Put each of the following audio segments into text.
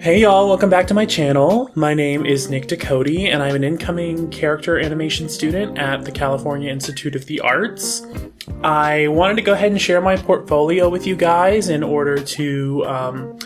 Hey y'all, welcome back to my channel. My name is Nick Ducote and I'm an incoming character animation student at the California Institute of the Arts. I wanted to go ahead and share my portfolio with you guys in order to,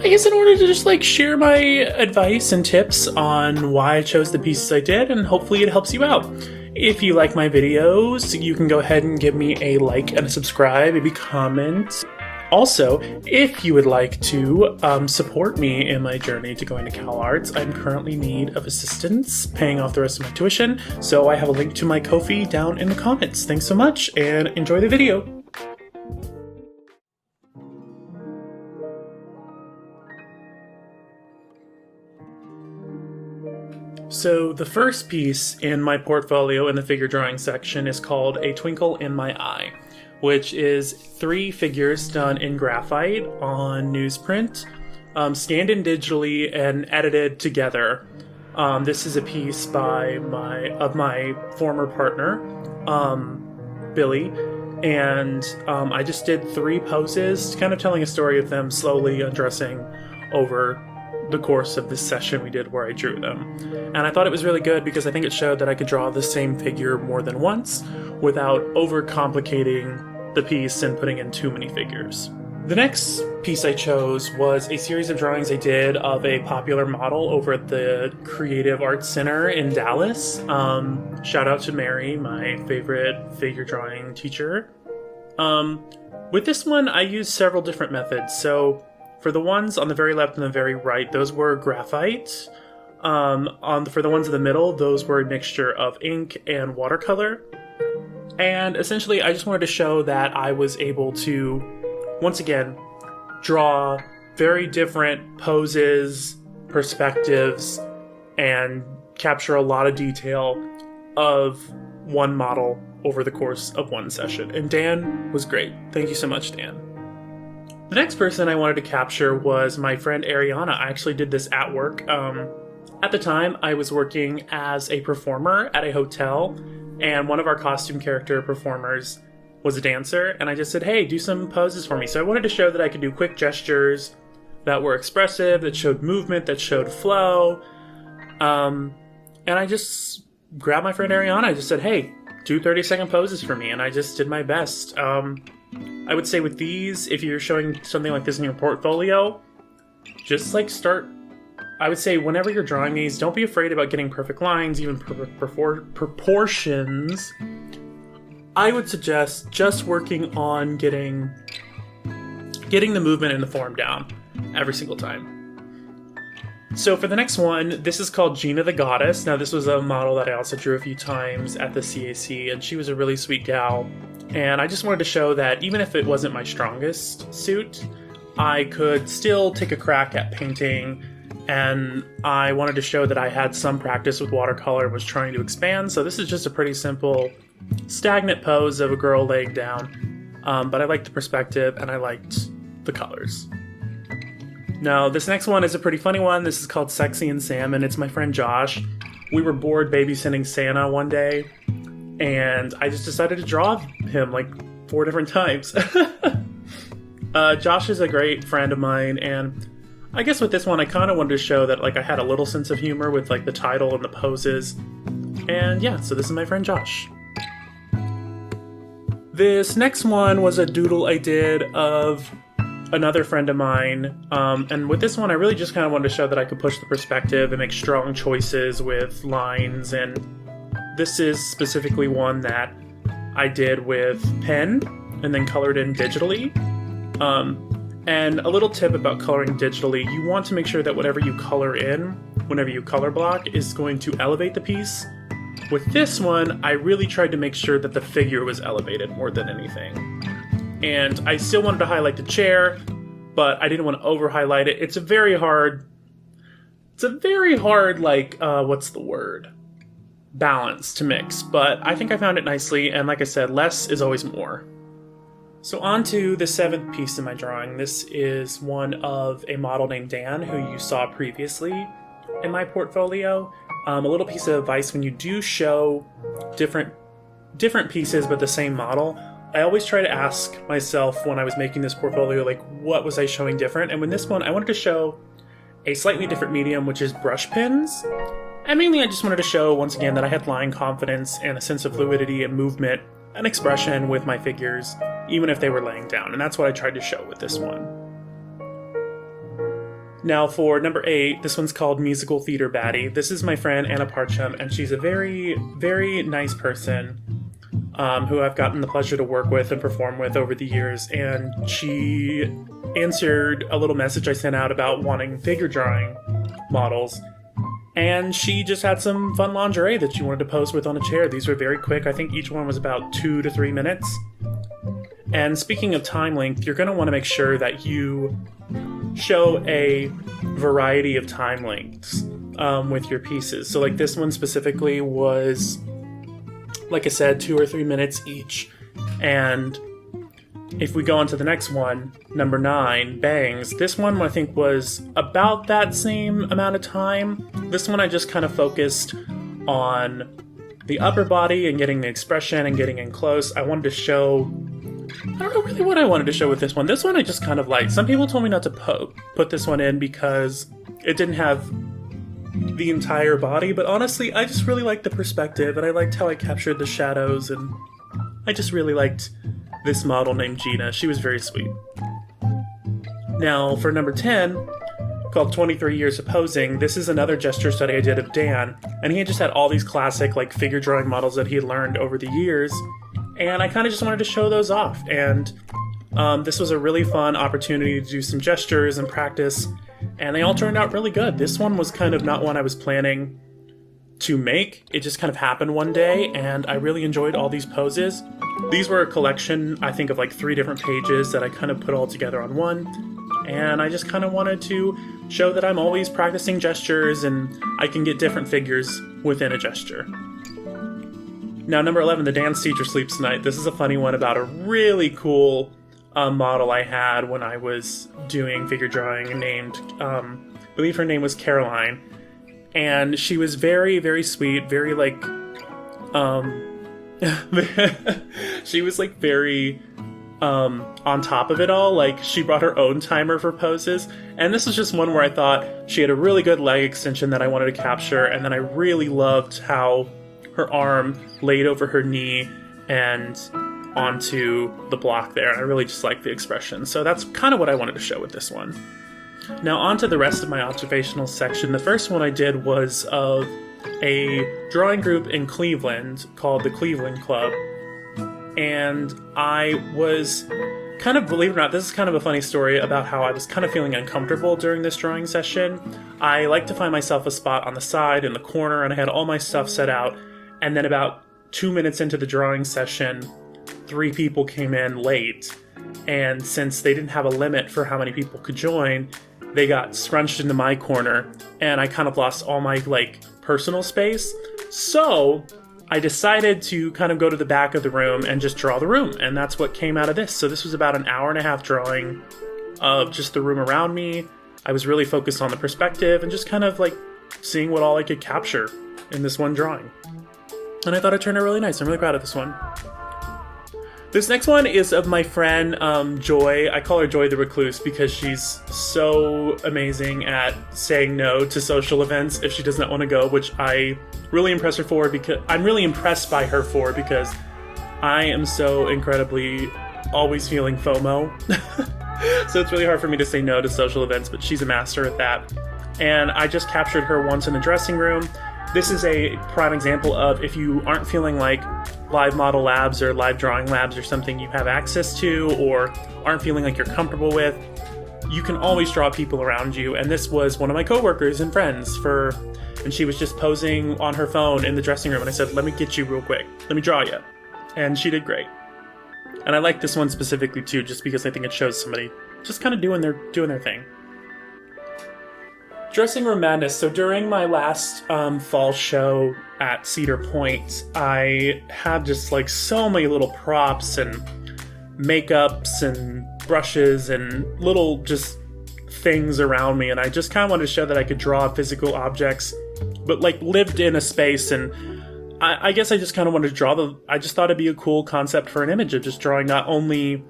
just like share my advice and tips on why I chose the pieces I did, and hopefully it helps you out. If you like my videos, you can go ahead and give me a like and a subscribe, maybe comment. Also, if you would like to support me in my journey to going to CalArts, I'm currently in need of assistance paying off the rest of my tuition, so I have a link to my Ko-fi down in the comments. Thanks so much, and enjoy the video! So the first piece in my portfolio in the figure drawing section is called A Twinkle in My Eye, which is 3 figures done in graphite on newsprint, scanned in digitally and edited together. This is a piece by my former partner, Billy, and I just did 3 poses, kind of telling a story of them slowly undressing over the course of this session we did where I drew them. And I thought it was really good because I think it showed that I could draw the same figure more than once without overcomplicating the piece and putting in too many figures. The next piece I chose was a series of drawings I did of a popular model over at the Creative Arts Center in Dallas. Shout out to Mary, my favorite figure drawing teacher. With this one, I used several different methods. So for the ones on the very left and the very right, those were graphite. For the ones in the middle, those were a mixture of ink and watercolor. And essentially, I just wanted to show that I was able to, once again, draw very different poses, perspectives, and capture a lot of detail of one model over the course of one session. And Dan was great. Thank you so much, Dan. The next person I wanted to capture was my friend Ariana. I actually did this at work. At the time, I was working as a performer at a hotel, and one of our costume character performers was a dancer, and I just said, hey, do some poses for me. So I wanted to show that I could do quick gestures that were expressive, that showed movement, that showed flow. And I just grabbed my friend Ariana. I just said, hey, do 30-second poses for me, and I just did my best. I would say with these, if you're showing something like this in your portfolio, just like start. I would say whenever you're drawing these, don't be afraid about getting perfect lines, even proportions. I would suggest just working on getting the movement and the form down every single time. So for the next one, this is called Gina the Goddess. Now this was a model that I also drew a few times at the CAC, and she was a really sweet gal. And I just wanted to show that even if it wasn't my strongest suit, I could still take a crack at painting. And I wanted to show that I had some practice with watercolor, was trying to expand. So this is just a pretty simple, stagnant pose of a girl laying down. But I liked the perspective and I liked the colors. Now, this next one is a pretty funny one. This is called Sexy and Salmon. It's my friend Josh. We were bored babysitting Santa one day, and I just decided to draw him like 4 different times. Josh is a great friend of mine, and I guess with this one, I kind of wanted to show that like I had a little sense of humor with like the title and the poses. And yeah, so this is my friend Josh. This next one was a doodle I did of another friend of mine. And with this one, I really just kind of wanted to show that I could push the perspective and make strong choices with lines. And this is specifically one that I did with pen and then colored in digitally. And a little tip about coloring digitally, you want to make sure that whatever you color in, whenever you color block, is going to elevate the piece. With this one, I really tried to make sure that the figure was elevated more than anything. And I still wanted to highlight the chair, but I didn't want to over-highlight it. It's a very hard, like, what's the word? Balance to mix, but I think I found it nicely, and like I said, less is always more. So on to the 7th piece in my drawing. This is one of a model named Dan, who you saw previously in my portfolio. A little piece of advice: when you do show different pieces but the same model, I always try to ask myself when I was making this portfolio, like, what was I showing different? And with this one, I wanted to show a slightly different medium, which is brush pens. And mainly I just wanted to show, once again, that I had line confidence and a sense of fluidity and movement and expression with my figures, even if they were laying down. And that's what I tried to show with this one. Now for number 8, this one's called Musical Theater Baddie. This is my friend Anna Parcham, and she's a very, very nice person who I've gotten the pleasure to work with and perform with over the years. And she answered a little message I sent out about wanting figure drawing models. And she just had some fun lingerie that she wanted to pose with on a chair. These were very quick. I think each one was about 2 to 3 minutes. And speaking of time length, you're going to want to make sure that you show a variety of time lengths with your pieces. So like this one specifically was, like I said, 2 or 3 minutes each. And if we go on to the next one, number 9, Bangs, this one I think was about that same amount of time. This one I just kind of focused on the upper body and getting the expression and getting in close. I wanted to show, I don't know really what I wanted to show with this one. This one I just kind of liked. Some people told me not to put this one in because it didn't have the entire body, but honestly, I just really liked the perspective, and I liked how I captured the shadows, and I just really liked this model named Gina. She was very sweet. Now, for number 10, called 23 Years of Posing, this is another gesture study I did of Dan, and he had just had all these classic like figure drawing models that he had learned over the years, and I kind of just wanted to show those off. And this was a really fun opportunity to do some gestures and practice, and they all turned out really good. This one was kind of not one I was planning to make. It just kind of happened one day, and I really enjoyed all these poses. These were a collection, I think, of like 3 different pages that I kind of put all together on one, and I just kind of wanted to show that I'm always practicing gestures and I can get different figures within a gesture. Now, number 11, the dance teacher sleeps tonight. This is a funny one about a really cool model I had when I was doing figure drawing named, I believe her name was Caroline. And she was very, very sweet, very like, she was like very on top of it all. Like, she brought her own timer for poses. And this was just one where I thought she had a really good leg extension that I wanted to capture. And then I really loved how her arm laid over her knee and onto the block there. And I really just liked the expression. So that's kind of what I wanted to show with this one. Now on to the rest of my observational section. The first one I did was of a drawing group in Cleveland called the Cleveland Club. And I was kind of, believe it or not, this is kind of a funny story about how I was kind of feeling uncomfortable during this drawing session. I like to find myself a spot on the side in the corner, and I had all my stuff set out. And then about 2 minutes into the drawing session, 3 people came in late. And since they didn't have a limit for how many people could join, they got scrunched into my corner, and I kind of lost all my like personal space. So I decided to kind of go to the back of the room and just draw the room, and that's what came out of this. So this was about an hour and a half drawing of just the room around me. I was really focused on the perspective and just kind of like seeing what all I could capture in this one drawing. And I thought it turned out really nice. I'm really proud of this one. This next one is of my friend Joy. I call her Joy the Recluse because she's so amazing at saying no to social events if she does not want to go, which I really impress her for, because I'm really impressed by her for, because I am so incredibly always feeling FOMO. So it's really hard for me to say no to social events, but she's a master at that. And I just captured her once in the dressing room. This is a prime example of if you aren't feeling like live model labs or live drawing labs or something you have access to or aren't feeling like you're comfortable with, you can always draw people around you. And this was one of my coworkers and friends and she was just posing on her phone in the dressing room, and I said, let me get you real quick. Let me draw you. And she did great. And I like this one specifically too, just because I think it shows somebody just kind of doing their thing. Dressing Room Madness. So during my last fall show at Cedar Point, I had just like so many little props and makeups and brushes and little just things around me, and I just kind of wanted to show that I could draw physical objects, but like lived in a space. And I guess I just kind of wanted to I just thought it'd be a cool concept for an image of just drawing not only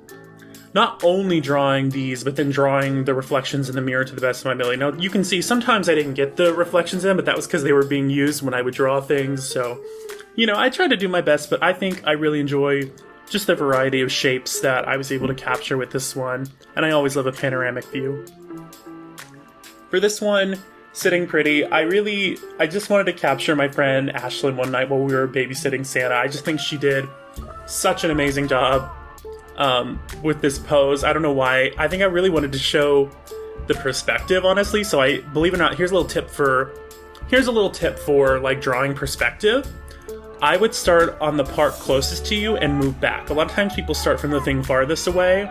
not only drawing these, but then drawing the reflections in the mirror to the best of my ability. Now, you can see sometimes I didn't get the reflections in, but that was because they were being used when I would draw things. So, I tried to do my best, but I think I really enjoy just the variety of shapes that I was able to capture with this one. And I always love a panoramic view. For this one, Sitting Pretty, I just wanted to capture my friend Ashlyn one night while we were babysitting Santa. I just think she did such an amazing job with this pose. I don't know why. I think I really wanted to show the perspective, honestly. So believe it or not, here's a little tip for like drawing perspective. I would start on the part closest to you and move back. A lot of times people start from the thing farthest away,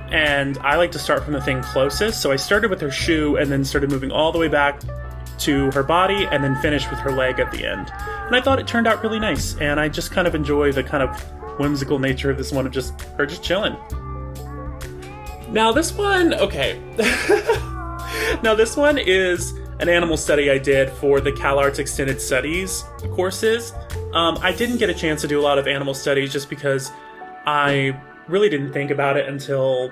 and I like to start from the thing closest. So I started with her shoe and then started moving all the way back to her body and then finished with her leg at the end. And I thought it turned out really nice, and I just kind of enjoy the kind of whimsical nature of this one, of her just chilling. Now this one, okay. Now this one is an animal study I did for the CalArts Extended Studies courses. I didn't get a chance to do a lot of animal studies just because I really didn't think about it until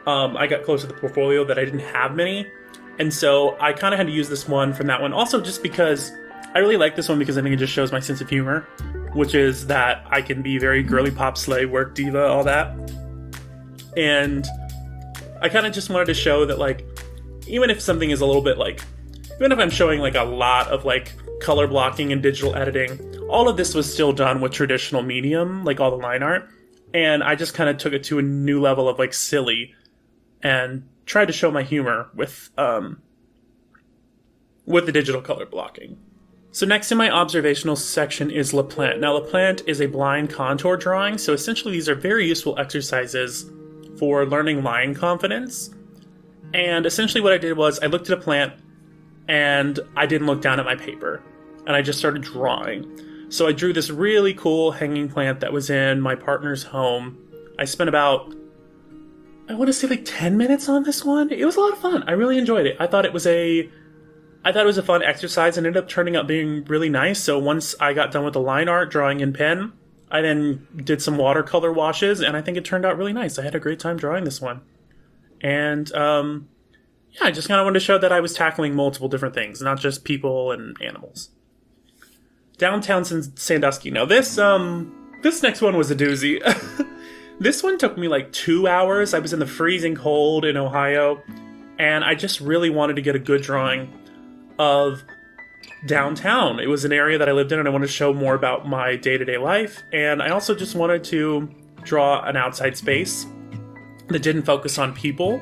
I got close to the portfolio that I didn't have many. And so I kind of had to use this one from that one. Also just because I really like this one because I think it just shows my sense of humor, which is that I can be very girly pop slay, work diva, all that. And I kind of just wanted to show that, like, even if something is a little bit like, even if I'm showing like a lot of like color blocking and digital editing, all of this was still done with traditional medium, like all the line art. And I just kind of took it to a new level of like silly and tried to show my humor with the digital color blocking. So next in my observational section is La Plante. Now La Plante is a blind contour drawing, so essentially these are very useful exercises for learning line confidence. And essentially what I did was I looked at a plant and I didn't look down at my paper, and I just started drawing. So I drew this really cool hanging plant that was in my partner's home. I spent about, I want to say like 10 minutes on this one. It was a lot of fun. I really enjoyed it. I thought it was a fun exercise and ended up turning out being really nice. So once I got done with the line art drawing in pen, I then did some watercolor washes, and I think it turned out really nice. I had a great time drawing this one. And I just kind of wanted to show that I was tackling multiple different things, not just people and animals. Downtown Sandusky. Now this next one was a doozy. This one took me like 2 hours. I was in the freezing cold in Ohio, and I just really wanted to get a good drawing of downtown. It was an area that I lived in, and I wanted to show more about my day-to-day life. And I also just wanted to draw an outside space that didn't focus on people.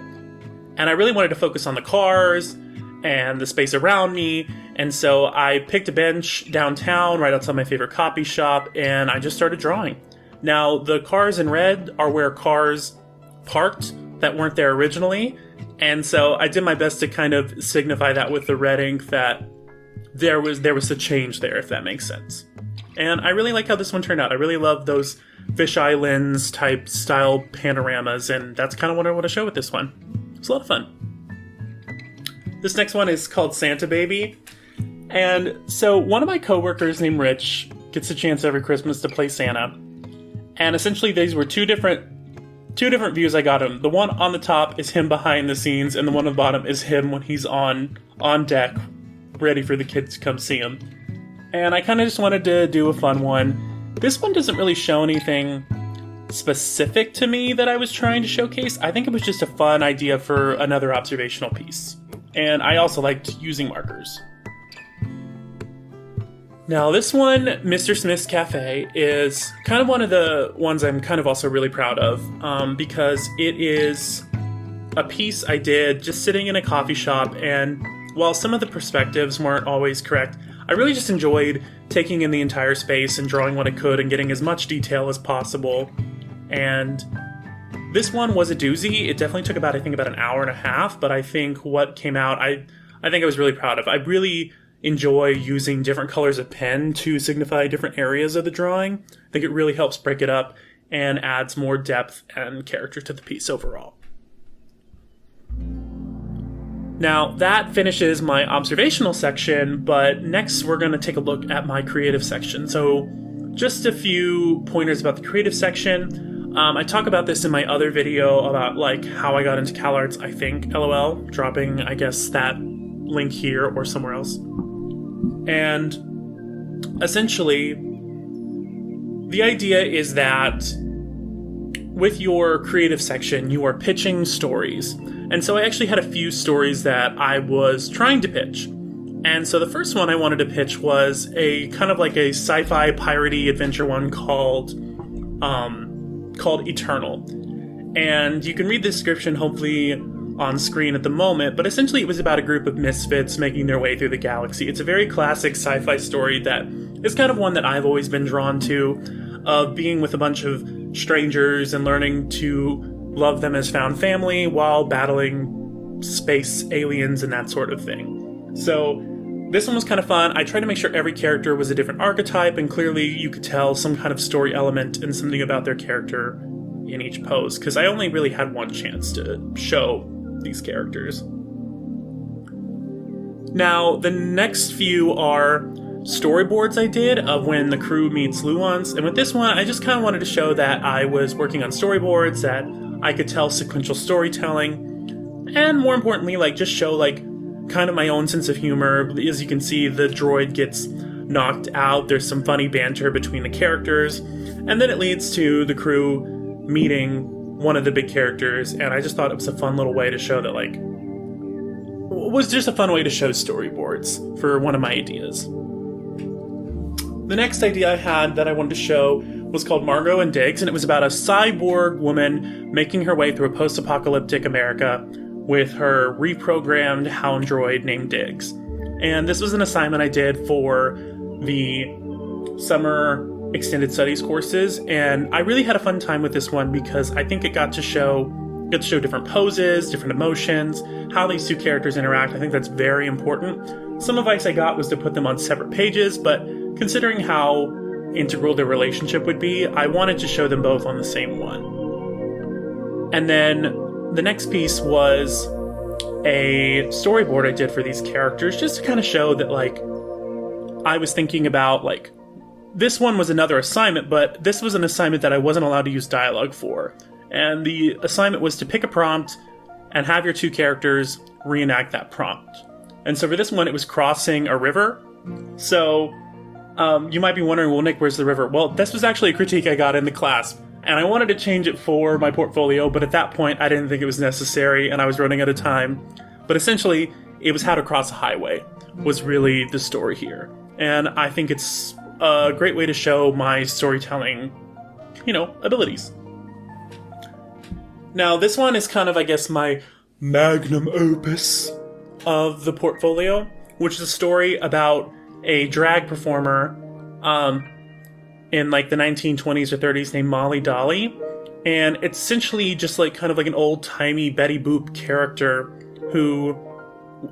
And I really wanted to focus on the cars and the space around me. And so I picked a bench downtown right outside my favorite coffee shop, and I just started drawing. Now, the cars in red are where cars parked that weren't there originally. And so I did my best to kind of signify that with the red ink, that there was a change there, if that makes sense. And I really like how this one turned out. I really love those fisheye lens type style panoramas, and that's kind of what I want to show with this one. It's a lot of fun. This next one is called Santa Baby. And so one of my coworkers named Rich gets a chance every Christmas to play Santa. And essentially these were two different views I got him. The one on the top is him behind the scenes, and the one on the bottom is him when he's on deck, ready for the kids to come see him. And I kind of just wanted to do a fun one. This one doesn't really show anything specific to me that I was trying to showcase. I think it was just a fun idea for another observational piece. And I also liked using markers. Now this one, Mr. Smith's Cafe, is kind of one of the ones I'm kind of also really proud of, because it is a piece I did just sitting in a coffee shop, and while some of the perspectives weren't always correct, I really just enjoyed taking in the entire space and drawing what I could and getting as much detail as possible. And this one was a doozy. It definitely took about an hour and a half, but I think what came out, I think I was really proud of. I really enjoy using different colors of pen to signify different areas of the drawing. I think it really helps break it up and adds more depth and character to the piece overall. Now, that finishes my observational section, but next we're going to take a look at my creative section. So, just a few pointers about the creative section. I talk about this in my other video about like how I got into CalArts, I think, LOL, dropping, I guess, that link here or somewhere else. And essentially, the idea is that with your creative section, you are pitching stories. And so I actually had a few stories that I was trying to pitch. And so the first one I wanted to pitch was a kind of like a sci-fi piratey adventure one called Eternal. And you can read the description hopefully on screen at the moment, but essentially it was about a group of misfits making their way through the galaxy. It's a very classic sci-fi story that is kind of one that I've always been drawn to, of being with a bunch of strangers and learning to love them as found family while battling space aliens and that sort of thing. So this one was kind of fun. I tried to make sure every character was a different archetype, and clearly you could tell some kind of story element and something about their character in each pose, because I only really had one chance to show these characters. Now, the next few are storyboards I did of when the crew meets Luans, and with this one, I just kind of wanted to show that I was working on storyboards, that I could tell sequential storytelling, and more importantly, like, just show, like, kind of my own sense of humor. As you can see, the droid gets knocked out, there's some funny banter between the characters, and then it leads to the crew meeting one of the big characters, and I just thought it was a fun little way to show that, like, it was just a fun way to show storyboards for one of my ideas. The next idea I had that I wanted to show was called Margot and Diggs, and it was about a cyborg woman making her way through a post-apocalyptic America with her reprogrammed hound droid named Diggs. And this was an assignment I did for the summer extended studies courses, and I really had a fun time with this one because I think it got to show different poses, different emotions, how these two characters interact. I think that's very important. Some advice I got was to put them on separate pages, but considering how integral their relationship would be, I wanted to show them both on the same one. And then the next piece was a storyboard I did for these characters, just to kind of show that, like, I was thinking about, like, this one was another assignment, but this was an assignment that I wasn't allowed to use dialogue for. And the assignment was to pick a prompt and have your two characters reenact that prompt. And so for this one, it was crossing a river. So you might be wondering, well, Nick, where's the river? Well, this was actually a critique I got in the class, and I wanted to change it for my portfolio, but at that point, I didn't think it was necessary, and I was running out of time. But essentially, it was how to cross a highway was really the story here. And I think it's a great way to show my storytelling, abilities. Now, this one is kind of, I guess, my magnum opus of the portfolio, which is a story about a drag performer in like the 1920s or 30s named Molly Dolly. And it's essentially just like kind of like an old-timey Betty Boop character who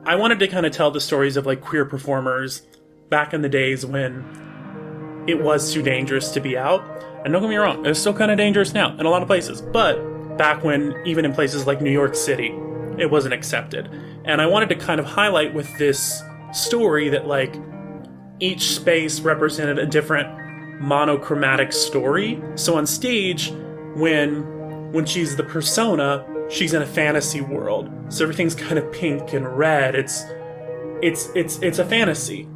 I wanted to kind of tell the stories of like queer performers back in the days when it was too dangerous to be out. And don't get me wrong, it's still kind of dangerous now in a lot of places, but back when even in places like New York City, it wasn't accepted. And I wanted to kind of highlight with this story that, like, each space represented a different monochromatic story. So on stage, when she's the persona, she's in a fantasy world. So everything's kind of pink and red. It's a fantasy.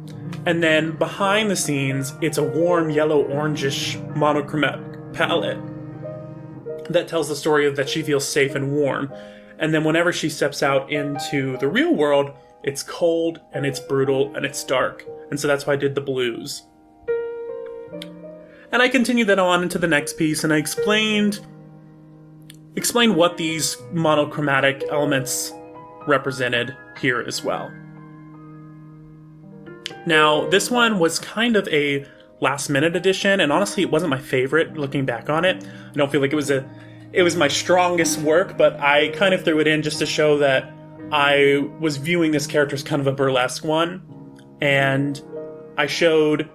And then behind the scenes, it's a warm yellow-orangish monochromatic palette that tells the story of that she feels safe and warm. And then whenever she steps out into the real world, it's cold and it's brutal and it's dark. And so that's why I did the blues. And I continued that on into the next piece, and I explained what these monochromatic elements represented here as well. Now, this one was kind of a last-minute addition, and honestly, it wasn't my favorite looking back on it. I don't feel like it was my strongest work, but I kind of threw it in just to show that I was viewing this character as kind of a burlesque one, and I showed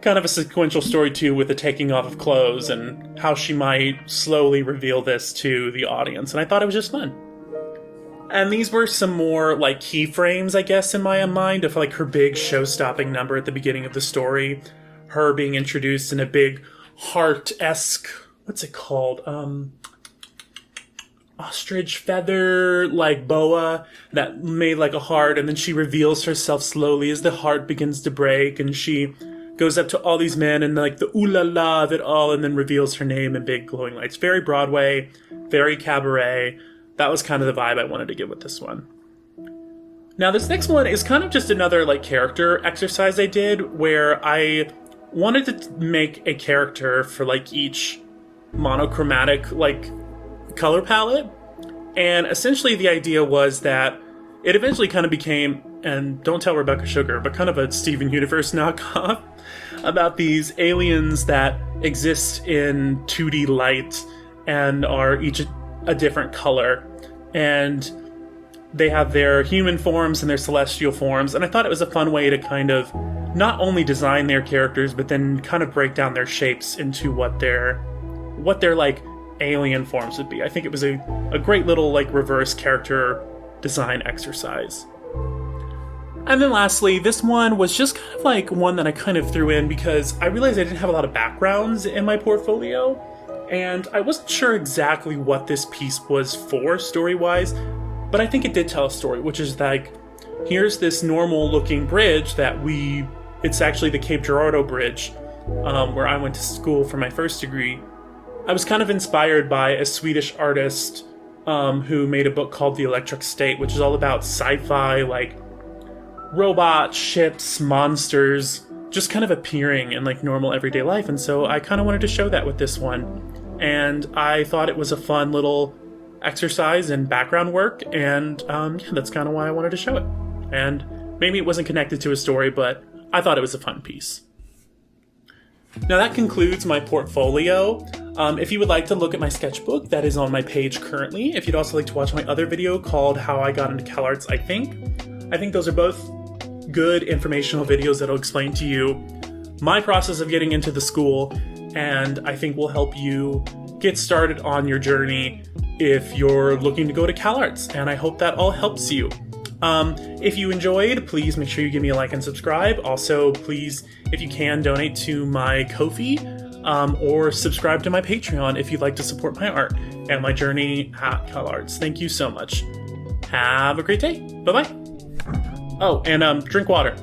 kind of a sequential story too with the taking off of clothes and how she might slowly reveal this to the audience, and I thought it was just fun. And these were some more like keyframes, I guess, in my mind of like her big show-stopping number at the beginning of the story, her being introduced in a big heart-esque what's it called? Ostrich feather, like boa that made like a heart, and then she reveals herself slowly as the heart begins to break, and she goes up to all these men and like the ooh la la of it all, and then reveals her name in big glowing lights. Very Broadway, very cabaret. That was kind of the vibe I wanted to give with this one. Now this next one is kind of just another like character exercise I did, where I wanted to make a character for like each monochromatic like color palette, and essentially the idea was that it eventually kind of became, and don't tell Rebecca Sugar, but kind of a Steven Universe knockoff about these aliens that exist in 2D light and are each a different color, and they have their human forms and their celestial forms, and I thought it was a fun way to kind of not only design their characters, but then kind of break down their shapes into what their like alien forms would be. I think it was a great little like reverse character design exercise. And then lastly, this one was just kind of like one that I kind of threw in because I realized I didn't have a lot of backgrounds in my portfolio, and I wasn't sure exactly what this piece was for story-wise, but I think it did tell a story, which is like, here's this normal looking bridge that it's actually the Cape Girardeau Bridge, where I went to school for my first degree. I was kind of inspired by a Swedish artist who made a book called The Electric State, which is all about sci-fi, like robots, ships, monsters, just kind of appearing in like normal everyday life. And so I kind of wanted to show that with this one. And I thought it was a fun little exercise in background work. And yeah, that's kind of why I wanted to show it. And maybe it wasn't connected to a story, but I thought it was a fun piece. Now that concludes my portfolio. If you would like to look at my sketchbook, that is on my page currently. If you'd also like to watch my other video called How I Got into CalArts, I think those are both good informational videos that'll explain to you my process of getting into the school, and I think will help you get started on your journey if you're looking to go to CalArts, and I hope that all helps you. If you enjoyed, please make sure you give me a like and subscribe. Also, please, if you can, donate to my Ko-fi, or subscribe to my Patreon if you'd like to support my art and my journey at CalArts. Thank you so much. Have a great day. Bye-bye. Oh, and drink water.